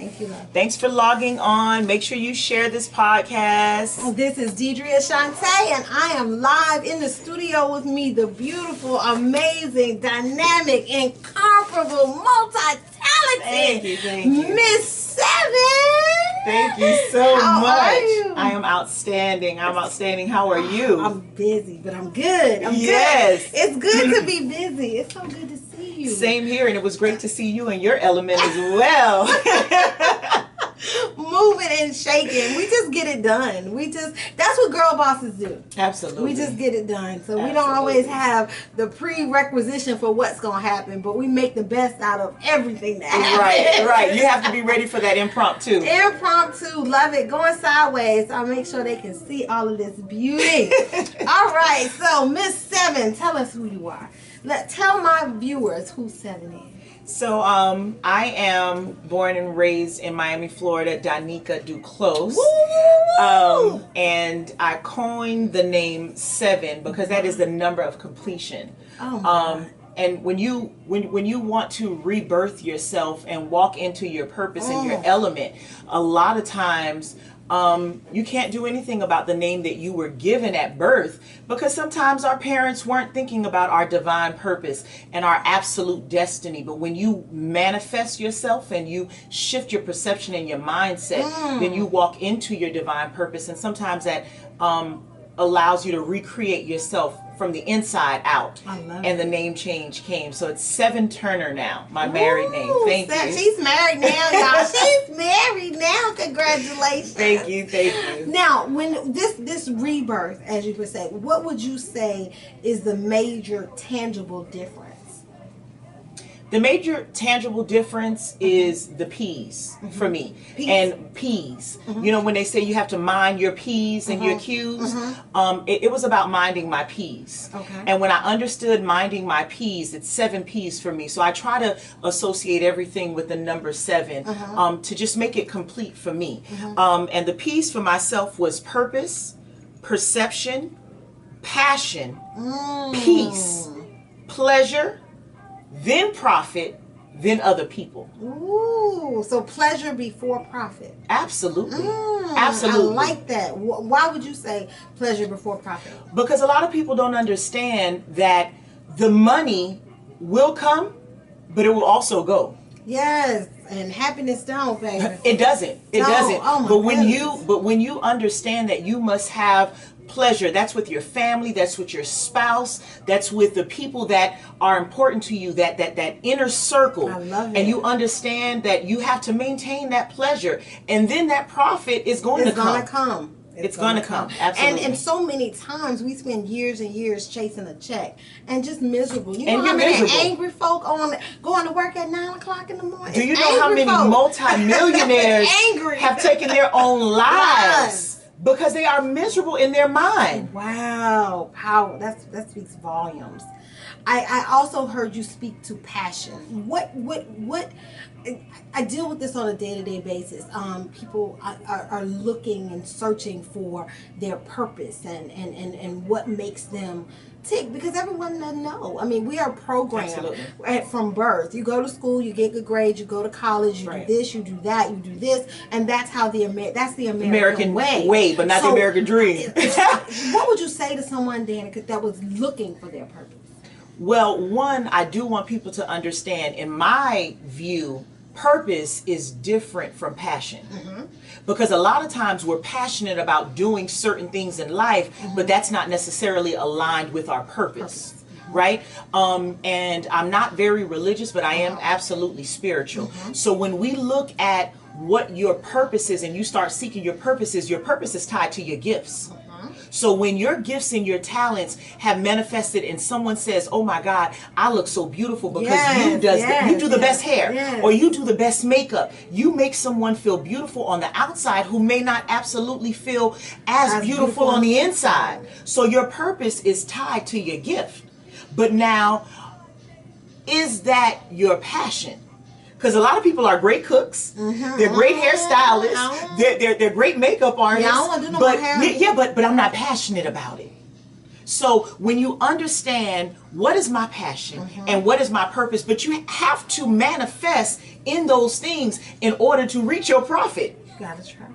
Thank you, love. Thanks for logging on. Make sure you share this podcast. This is Deedria Chauntee, and I am live in the studio with me, the beautiful, amazing, dynamic, incomparable, multi-talented Thank you. Miss Seven. Thank you so How much. are you? I am outstanding. How are you? I'm busy, but I'm good. Yes. Good. It's good to be busy. It's so good to see you. Same here, and it was great to see you in your element as well. Moving and shaking. We just get it done. That's what girl bosses do. Absolutely. We just get it done. So we Absolutely. don't always have the prerequisition for what's going to happen, but we make the best out of everything that happens. Right. You have to be ready for that impromptu. Impromptu, love it. Going sideways. So I'll make sure they can see all of this beauty. All right. So Miss Seven, tell us who you are. Tell my viewers who Seven is. So I am born and raised in Miami, Florida, Danica Duclos. And I coined the name Seven because that is the number of completion. And when you want to rebirth yourself and walk into your purpose and your element, a lot of times you can't do anything about the name that you were given at birth, because sometimes our parents weren't thinking about our divine purpose and our absolute destiny. But when you manifest yourself and you shift your perception and your mindset, then you walk into your divine purpose. And sometimes that allows you to recreate yourself from the inside out. I love and the name change came. So it's Seven Turner now, my married name. Thank you. She's married now, y'all. She's married now. Congratulations. Thank you. Now, when this rebirth, as you would say, what would you say is the major tangible difference? The major tangible difference is the P's for me. And P's. You know, when they say you have to mind your P's and your Q's, it was about minding my P's. Okay. And when I understood minding my P's, it's 7 P's for me. So I try to associate everything with the number 7 to just make it complete for me. And the P's for myself was purpose, perception, passion, peace, pleasure, then profit, then other people. Ooh, so pleasure before profit. Absolutely. I like that. Why would you say pleasure before profit? Because a lot of people don't understand that the money will come, but it will also go. Yes, and happiness don't, baby. It doesn't. It doesn't. Oh my But when you understand that you must have pleasure, that's with your family, that's with your spouse, that's with the people that are important to you, that inner circle. I love it. And you understand that you have to maintain that pleasure, and then that profit is going to come. It's going to come. Absolutely. And so many times we spend years and years chasing a check and just miserable. You know And how many miserable. angry folk going to work at 9 o'clock in the morning? Do you know how many multimillionaires have taken their own lives? Because they are miserable in their mind. Wow, power. That speaks volumes. I also heard you speak to passion. What I deal with this on a day-to-day basis. People are looking and searching for their purpose and what makes them tick, because everyone doesn't know. I mean, we are programmed from birth. You go to school, you get good grades, you go to college, you do this, you do that, you do this, and that's how the American way, but not the American dream. What would you say to someone, Danica, that was looking for their purpose? Well, one, I do want people to understand, in my view, purpose is different from passion. Because a lot of times we're passionate about doing certain things in life, but that's not necessarily aligned with our purpose. Right? And I'm not very religious, but I am absolutely spiritual. So when we look at what your purpose is and you start seeking your purpose is tied to your gifts. So when your gifts and your talents have manifested and someone says, oh my God, I look so beautiful because you do the best hair or you do the best makeup, you make someone feel beautiful on the outside who may not absolutely feel as beautiful on the inside. So your purpose is tied to your gift. But now, is that your passion? Because a lot of people are great cooks, they're great hairstylists, they're great makeup artists, but I'm not passionate about it. So when you understand what is my passion and what is my purpose, but you have to manifest in those things in order to reach your profit. You gotta try.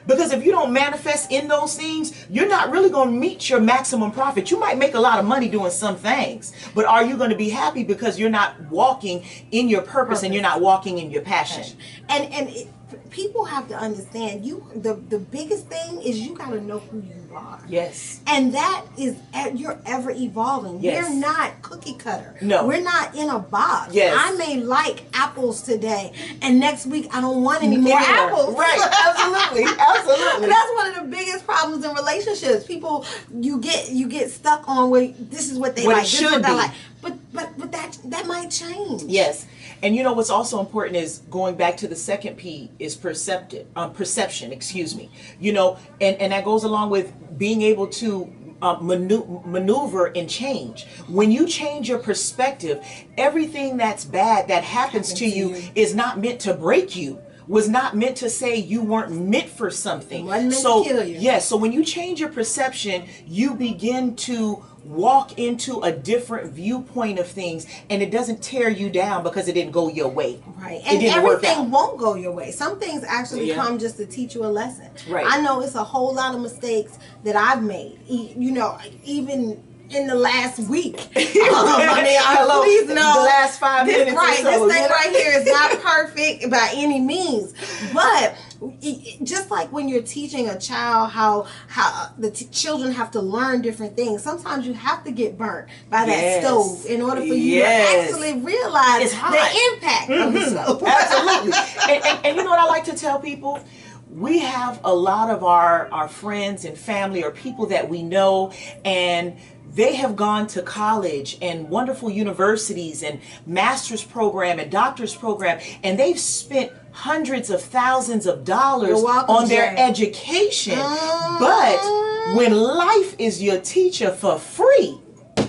Because if you don't manifest in those things, you're not really going to meet your maximum profit. You might make a lot of money doing some things, but are you going to be happy because you're not walking in your purpose and you're not walking in your passion? People have to understand, the biggest thing is you got to know who you are. Yes. And that is, you're ever evolving. Yes. We're not cookie cutter. No. We're not in a box. Yes. I may like apples today, and next week I don't want any more apples. Right. Absolutely. Absolutely. And that's one of the biggest problems in relationships. People, you get stuck on where this is what they like. This is what they like. But that might change. Yes. And you know what's also important is going back to the second P is perception, excuse me. You know, and that goes along with being able to maneuver and change. When you change your perspective, everything that's bad that happens to you is not meant to break you. Was not meant to say you weren't meant for something. Wasn't meant to kill you. Yes, so when you change your perception, you begin to walk into a different viewpoint of things, and it doesn't tear you down because it didn't go your way. Right. And everything won't go your way. Some things actually come just to teach you a lesson. Right. I know it's a whole lot of mistakes that I've made. You know, even in the last week. Please know. The last 5 minutes. Right. This thing right here is not perfect by any means. But just like when you're teaching a child how the children have to learn different things, sometimes you have to get burnt by that stove in order for you to actually realize the impact of the stove. Absolutely. And you know what I like to tell people? We have a lot of our friends and family or people that we know, and they have gone to college and wonderful universities and master's program and doctor's program, and they've spent hundreds of thousands of dollars on their education. But when life is your teacher for free,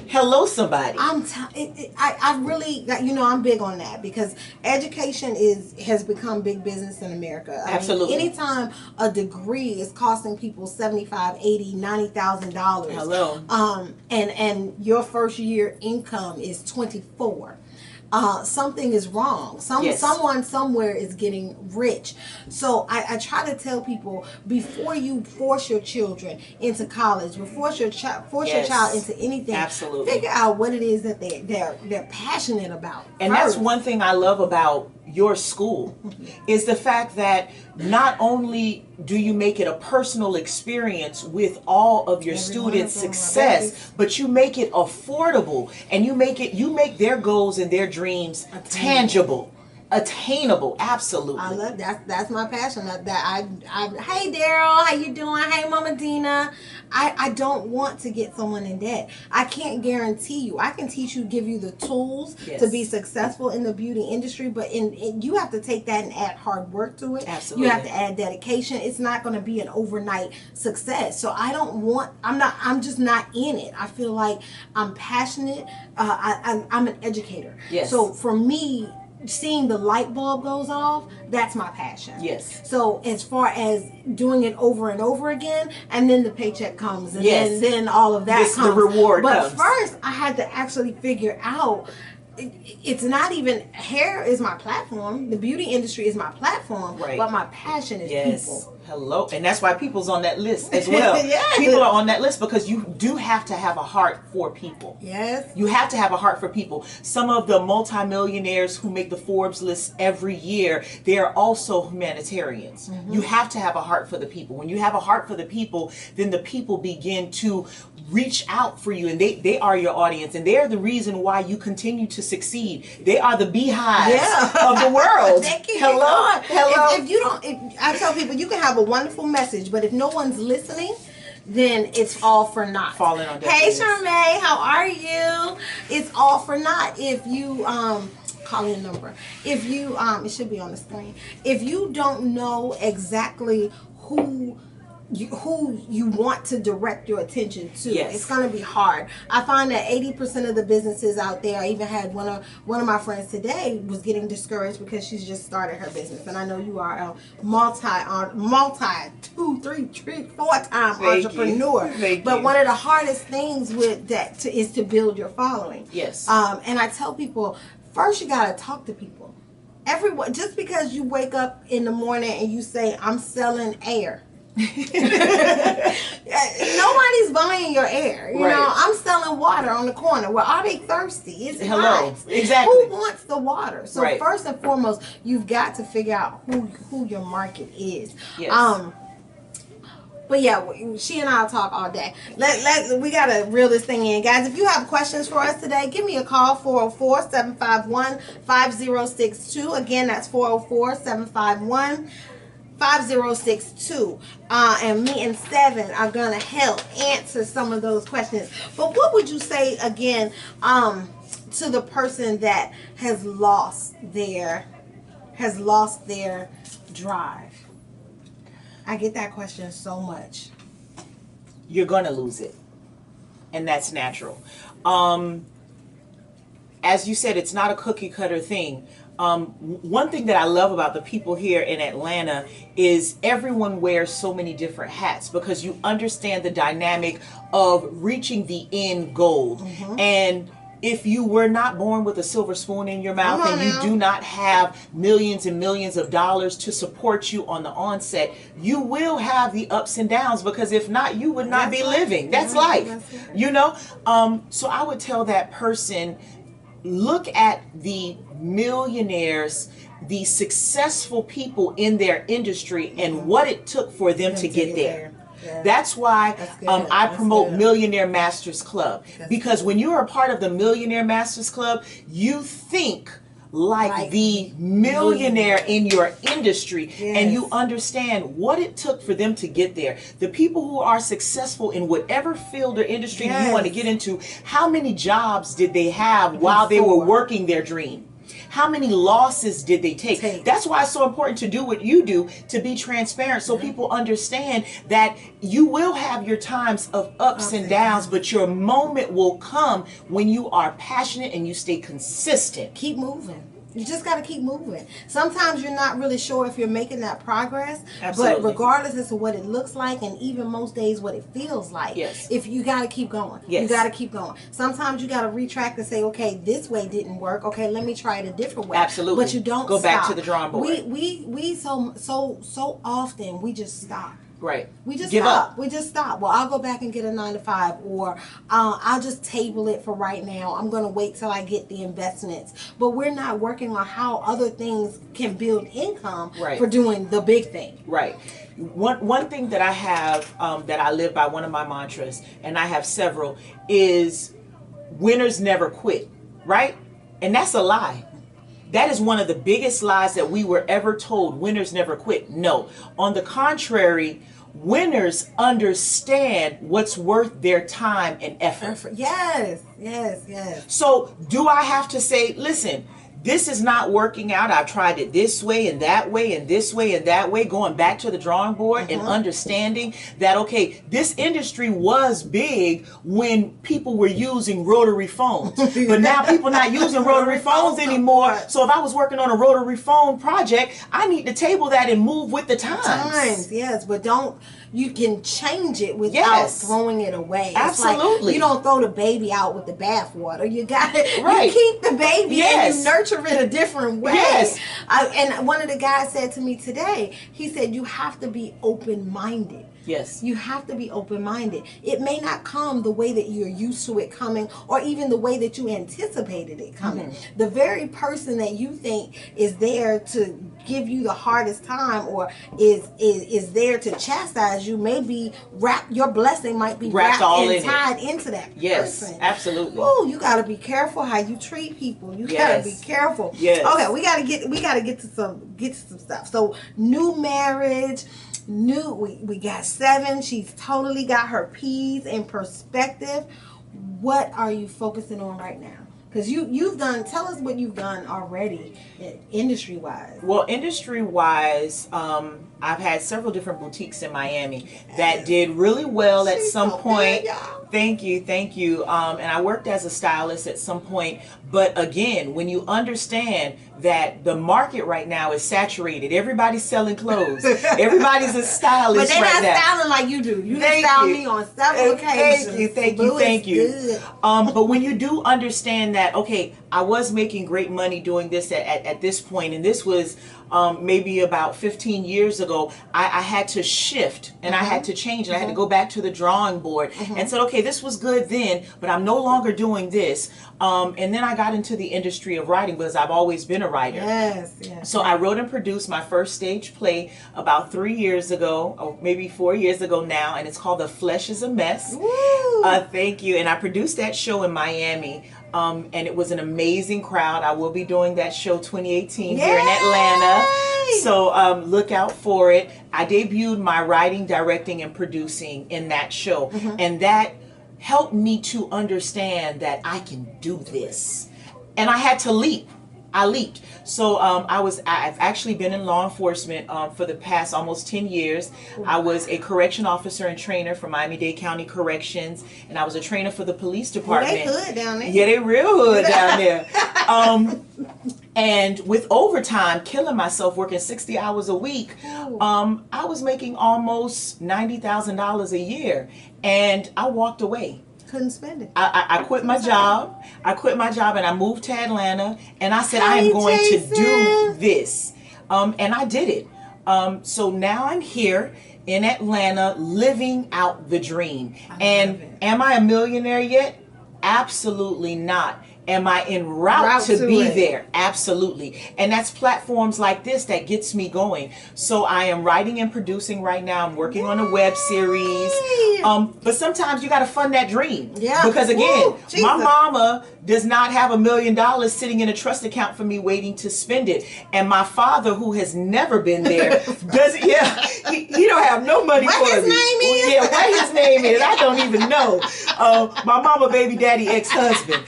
hello, somebody. I really, you know, I'm big on that because education has become big business in America. Absolutely. I mean, anytime a degree is costing people $75,000, $80,000, $90,000. Hello. And your first year income is $24,000. Something is wrong. Someone somewhere is getting rich. So I try to tell people, before you force your children into college, before your child into anything, absolutely, figure out what it is that they're passionate about. And that's one thing I love about your school is the fact that not only do you make it a personal experience with all of your students' success, but you make it affordable, and you make their goals and their dreams tangible, attainable. Absolutely. I love that's my passion. Hey Daryl, how you doing? Hey Mama Dina. I don't want to get someone in debt. I can't guarantee you. I can teach you, give you the tools to be successful in the beauty industry, but you have to take that and add hard work to it. Absolutely. You have to add dedication. It's not going to be an overnight success. So I'm just not in it. I feel like I'm passionate. I'm an educator. Yes. So for me, seeing the light bulb goes off, that's my passion. Yes. So as far as doing it over and over again, and then the paycheck comes, and then all of that comes. The reward comes. But first, I had to actually figure out, it's not even, hair is my platform, the beauty industry is my platform, but my passion is people. Hello. And that's why people's on that list as well. People are on that list because you do have to have a heart for people. Yes. You have to have a heart for people. Some of the multimillionaires who make the Forbes list every year, they are also humanitarians. You have to have a heart for the people. When you have a heart for the people, then the people begin to reach out for you, and they are your audience, and they're the reason why you continue to succeed. They are the beehives of the world. Hello. I tell people, you can have a wonderful message, but if no one's listening, then it's all for naught. Falling on deaf Hey ears. Charmaine, how are you? It's all for naught if you call in a number. If you it should be on the screen. If you don't know exactly who who you want to direct your attention to. Yes. It's going to be hard. I find that 80% of the businesses out there, I even had one of my friends today was getting discouraged because she's just started her business. And I know you are a multi 2, 3, 4 time entrepreneur. But one of the hardest things with that is to build your following. Yes. And I tell people, first you got to talk to people. Everyone, just because you wake up in the morning and you say, I'm selling air. Nobody's buying your air. You know, I'm selling water on the corner. Well, are they thirsty? It's hot. Exactly. Who wants the water? So first and foremost, you've got to figure out who your market is. Yes. But yeah, she and I'll talk all day. We gotta reel this thing in, guys. If you have questions for us today, give me a call, 404-751-5062. Again, that's 404-751-5062. And me and Seven are gonna help answer some of those questions. But what would you say again to the person that has lost their drive? I get that question so much. You're gonna lose it, and that's natural. As you said, it's not a cookie cutter thing. One thing that I love about the people here in Atlanta is everyone wears so many different hats because you understand the dynamic of reaching the end goal. And if you were not born with a silver spoon in your mouth and you do not have millions and millions of dollars to support you on the onset, you will have the ups and downs, because if not, you would not be living. That's life, you know? So I would tell that person, look at the millionaires, the successful people in their industry, and what it took for them to get there. Yeah. That's why I promote Millionaire Masters Club, because when you're a part of the Millionaire Masters Club, you think like the millionaire in your industry, and you understand what it took for them to get there. The people who are successful in whatever field or industry you want to get into, how many jobs did they have while they were working their dream? How many losses did they take? That's why it's so important to do what you do, to be transparent, so people understand that you will have your times of ups and downs, but your moment will come when you are passionate and you stay consistent. Keep moving. You just got to keep moving. Sometimes you're not really sure if you're making that progress, but regardless as to what it looks like, and even most days what it feels like, if you got to keep going. You got to keep going. Sometimes you got to retract and say, okay, this way didn't work. Okay, let me try it a different way. Absolutely. But you don't go stop. back to the drawing board. We so often we just stop. Right. We just stop. We just stop. Well, I'll go back and get a 9-to-5, or I'll just table it for right now. I'm going to wait till I get the investments. But we're not working on how other things can build income for doing the big thing. Right. One thing that I have that I live by, one of my mantras, and I have several, is winners never quit. Right? And that's a lie. That is one of the biggest lies that we were ever told. Winners never quit. No. On the contrary, winners understand what's worth their time and effort. Yes. So do I have to say, listen, this is not working out. I've tried it this way and that way and this way and that way, going back to the drawing board and understanding that, okay, this industry was big when people were using rotary phones, but now people not using rotary phones anymore. So if I was working on a rotary phone project, I need to table that and move with the times. Yes, but you can change it without throwing it away. Absolutely. It's like you don't throw the baby out with the bathwater. You got it. You keep the baby and you nurture it a different way. And one of the guys said to me today, he said, you have to be open-minded. Yes. You have to be open-minded. It may not come the way that you're used to it coming, or even the way that you anticipated it coming. The very person that you think is there to give you the hardest time, or is there to chastise you, may be your blessing might be wrapped and tied into that person. Yes, absolutely. Oh, you got to be careful how you treat people. You got to be careful. Yes. Okay, we got to get to some stuff. So, new marriage. We got 7. She's totally got her P's in perspective. What are you focusing on right now? Because you've done, tell us what you've done already industry wise. Well, industry wise, I've had several different boutiques in Miami that did really well at some point. Thank you. And I worked as a stylist at some point. But again, when you understand that the market right now is saturated, everybody's selling clothes. Everybody's a stylist right now. But they're not styling like you do. You styled me on several occasions. Thank you. But when you do understand that, okay, I was making great money doing this at this point, and this was maybe about 15 years ago, I had to shift and I had to change and I had to go back to the drawing board and said, okay, this was good then, but I'm no longer doing this. And then I got into the industry of writing because I've always been a writer. Yes. So I wrote and produced my first stage play about 3 years ago, or maybe 4 years ago now, and it's called The Flesh is a Mess. Thank you. And I produced that show in Miami. And it was an amazing crowd. I will be doing that show 2018 here in Atlanta. So look out for it. I debuted my writing, directing, and producing in that show. And that helped me to understand that I can do this. And I had to leap. I leaped. So I've actually been in law enforcement for the past almost 10 years. I was a correction officer and trainer for Miami-Dade County Corrections, and I was a trainer for the police department. Well, they hood down there. Yeah, they real hood down there. And with overtime, killing myself, working 60 hours a week, I was making almost $90,000 a year, and I walked away. Couldn't spend it. I quit my job. And I moved to Atlanta, and I said, I am going to do this. And I did it. So now I'm here in Atlanta living out the dream. And am I a millionaire yet? Absolutely not. Am I en route to be there? Absolutely. And that's platforms like this that gets me going. So I am writing and producing right now. I'm working on a web series. But sometimes you got to fund that dream. Yeah. Because again, my mama does not have $1 million sitting in a trust account for me waiting to spend it. And my father, who has never been there, doesn't. Yeah, he don't have no money for me. What his name is? Yeah, what his name is, I don't even know. My mama, baby daddy, ex-husband.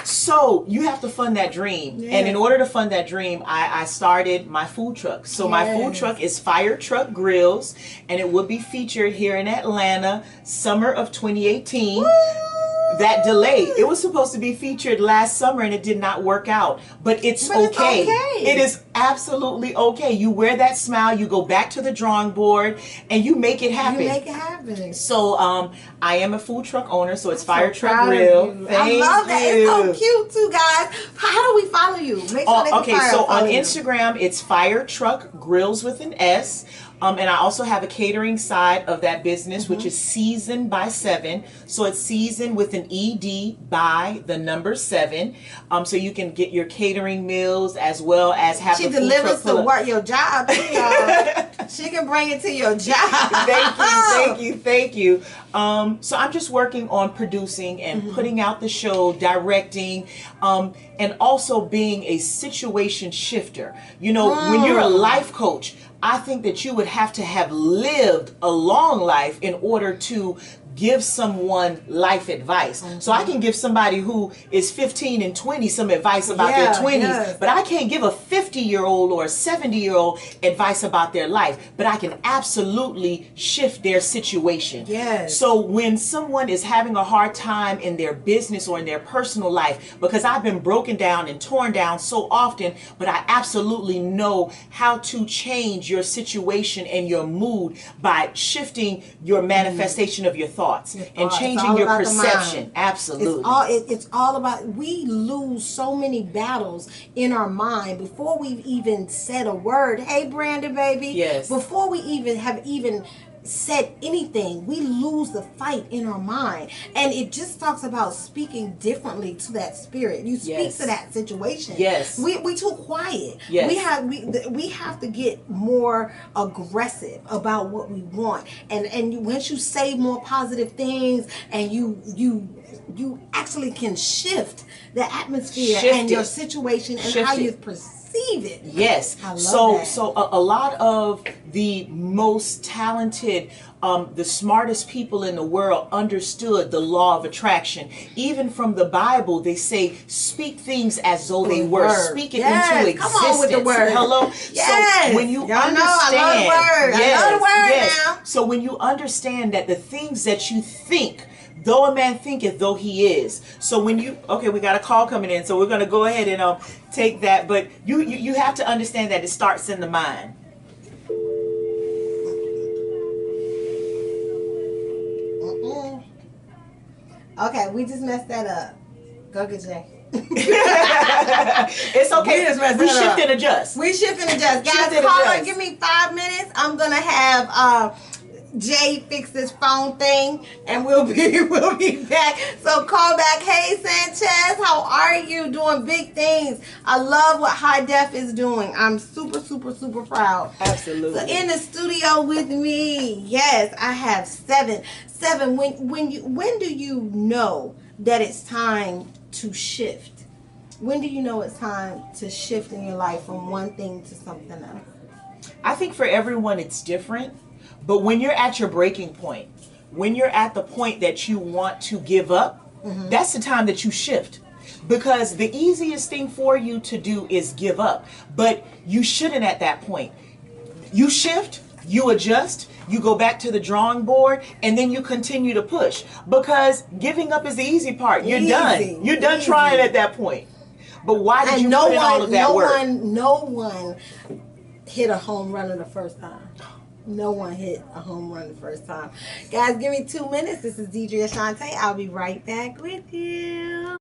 So you have to fund that dream. Yeah. And in order to fund that dream, I started my food truck. So my food truck is Fire Truck Grills, and it will be featured here in Atlanta, summer of 2018. Woo! That delay. It was supposed to be featured last summer and it did not work out. But it's okay. It is absolutely okay. You wear that smile, you go back to the drawing board, and you make it happen. You make it happen. So I am a food truck owner, so it's Fire Truck Grill. I love that. It's so cute too, guys. How do we follow you? Make sure they can on Instagram, it's Fire Truck Grills with an S. And I also have a catering side of that business, which is Seasoned by 7. So it's seasoned with an ED by the number 7. So you can get your catering meals as well as have the food truck. She delivers to work your job too, y'all. She can bring it to your job. Thank you. So I'm just working on producing and putting out the show, directing, and also being a situation shifter. You know, when you're a life coach, I think that you would have to have lived a long life in order to give someone life advice. So I can give somebody who is 15 and 20 some advice about their 20s, but I can't give a 50-year-old or a 70-year-old advice about their life, but I can absolutely shift their situation. So when someone is having a hard time in their business or in their personal life, because I've been broken down and torn down so often, but I absolutely know how to change your situation and your mood by shifting your manifestation of your thoughts. And changing your perception. Absolutely. It's all about, we lose so many battles in our mind before we've even said a word. Hey, Brandon, baby. Yes. Before we even said anything, we lose the fight in our mind. And it just talks about speaking differently to that spirit. You speak to that situation. We too quiet. We have to get more aggressive about what we want. And once you say more positive things and you actually can shift the atmosphere and your situation and how you perceive receive it. Yes. I love So that. so a lot of the most talented, the smartest people in the world understood the law of attraction. Even from the Bible, they say, speak things as though they were. Word. Speak it Yes, into existence. come on with the word. Hello? Yes. So when you Y'all understand, know I love the word. yes, I love the word yes. now. So when you understand that the things that you think, though a man thinketh, though he is. So when you, okay, we got a call coming in, so we're going to go ahead and take that. But you have to understand that it starts in the mind. Okay, we just messed that up. Go get Jay. It's okay. We shift and adjust. We shift and adjust. Guys, Shift and caller, adjust. give me 5 minutes. I'm going to have Jay fix this phone thing, and we'll be back. So call back. Hey, Sanchez, how are you? Doing big things. I love what High Def is doing. I'm super, super, super proud. Absolutely. So in the studio with me, yes, I have seven. When do you know that it's time to shift? When do you know it's time to shift in your life from one thing to something else? I think for everyone it's different, but when you're at your breaking point, when you're at the point that you want to give up, that's the time that you shift. Because the easiest thing for you to do is give up, but you shouldn't at that point. You shift, you adjust, you go back to the drawing board, and then you continue to push. Because giving up is the easy part. You're done. You're done trying at that point. But why did you put in all of that work? No one hit a home run the first time. No one hit a home run the first time. Guys, give me 2 minutes. This is Deedria Chauntee. I'll be right back with you.